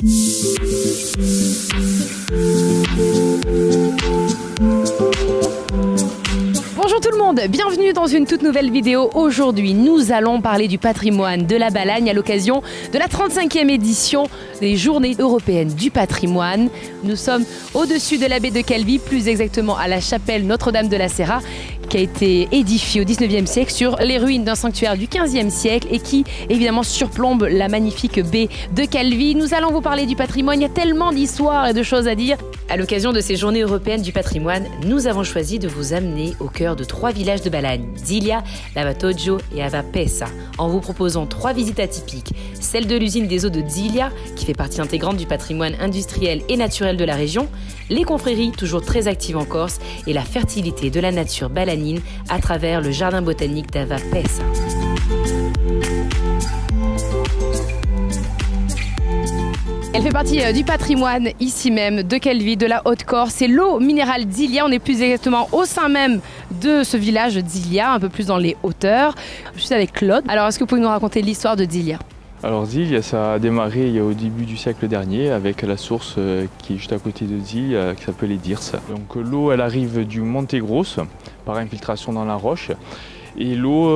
Bonjour tout le monde, bienvenue dans une toute nouvelle vidéo. Aujourd'hui, nous allons parler du patrimoine de la Balagne à l'occasion de la 35e édition des Journées européennes du patrimoine. Nous sommes au-dessus de la baie de Calvi, plus exactement à la chapelle Notre-Dame de la Serra, qui a été édifiée au 19e siècle sur les ruines d'un sanctuaire du 15e siècle et qui évidemment surplombe la magnifique baie de Calvi. Nous allons vous parler du patrimoine, il y a tellement d'histoires et de choses à dire. À l'occasion de ces Journées européennes du patrimoine, nous avons choisi de vous amener au cœur de 3 villages de Balagne, Ziglia, Lavatoggio et Avapesa, en vous proposant 3 visites atypiques. Celle de l'usine des eaux de Ziglia, qui fait partie intégrante du patrimoine industriel et naturel de la région, les confréries, toujours très actives en Corse, et la fertilité de la nature balanine à travers le jardin botanique d'Avapesa. Elle fait partie du patrimoine ici même de Calvi, de la Haute-Corse. C'est l'eau minérale d'Ziglia. On est plus exactement au sein même de ce village d'Ziglia, un peu plus dans les hauteurs. Je suis avec Claude. Alors, est-ce que vous pouvez nous raconter l'histoire de Ziglia? Alors Ziglia, ça a démarré au début du siècle dernier avec la source qui est juste à côté de Ziglia, qui s'appelle les Dirs. Donc l'eau, elle arrive du Monte Grosso par infiltration dans la roche. Et l'eau,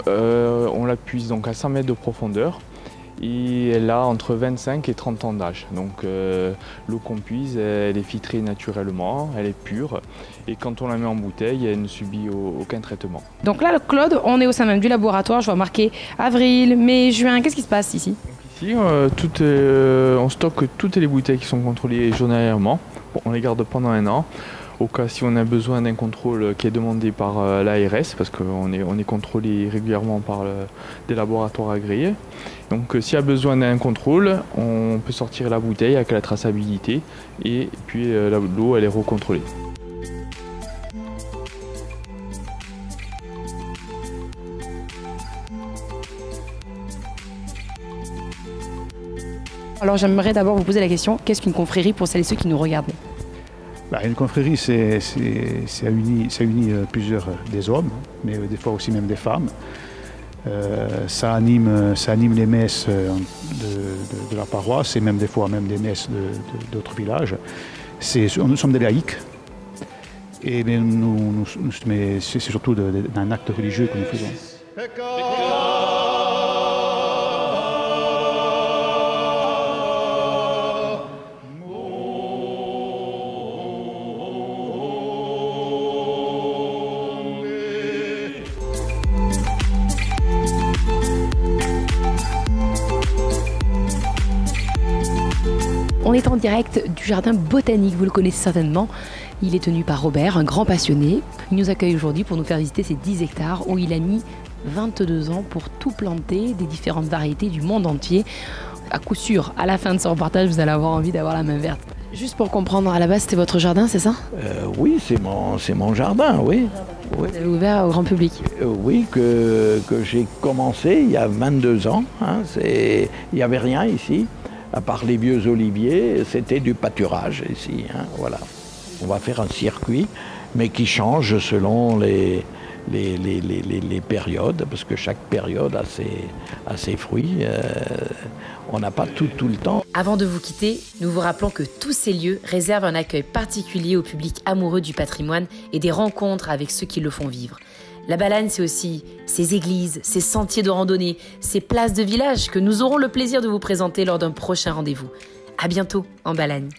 on la puise donc à 100 mètres de profondeur. Et elle a entre 25 et 30 ans d'âge. Donc l'eau qu'on puise, elle est filtrée naturellement, elle est pure. Et quand on la met en bouteille, elle ne subit aucun traitement. Donc là, Claude, on est au sein même du laboratoire. Je vois marqué avril, mai, juin. Qu'est-ce qui se passe ici? Ici, on stocke toutes les bouteilles qui sont contrôlées journalièrement. Bon, on les garde pendant 1 an. Au cas si on a besoin d'un contrôle qui est demandé par l'ARS, parce qu'on est contrôlé régulièrement par des laboratoires agréés. Donc s'il y a besoin d'un contrôle, on peut sortir la bouteille avec la traçabilité et puis l'eau elle est recontrôlée. Alors j'aimerais d'abord vous poser la question, qu'est-ce qu'une confrérie pour celles et ceux qui nous regardent? Une confrérie, ça unit plusieurs des hommes, mais des fois aussi même des femmes. Ça anime les messes de la paroisse et même des fois même des messes d'autres villages. Nous sommes des laïcs, et mais c'est surtout un acte religieux que nous faisons. On est en direct du jardin botanique, vous le connaissez certainement. Il est tenu par Robert, un grand passionné. Il nous accueille aujourd'hui pour nous faire visiter ces 10 hectares où il a mis 22 ans pour tout planter, des différentes variétés du monde entier. À coup sûr, à la fin de ce reportage, vous allez avoir envie d'avoir la main verte. Juste pour comprendre, à la base, c'était votre jardin, c'est ça? Oui, c'est mon jardin, oui. Vous avez ouvert au grand public? Oui, que j'ai commencé il y a 22 ans. Il n'y avait rien ici. À part les vieux oliviers, c'était du pâturage ici. Voilà. On va faire un circuit, mais qui change selon les périodes, parce que chaque période a ses fruits. On n'a pas tout le temps. Avant de vous quitter, nous vous rappelons que tous ces lieux réservent un accueil particulier au public amoureux du patrimoine et des rencontres avec ceux qui le font vivre. La Balagne, c'est aussi ces églises, ces sentiers de randonnée, ces places de village que nous aurons le plaisir de vous présenter lors d'un prochain rendez-vous. À bientôt en Balagne.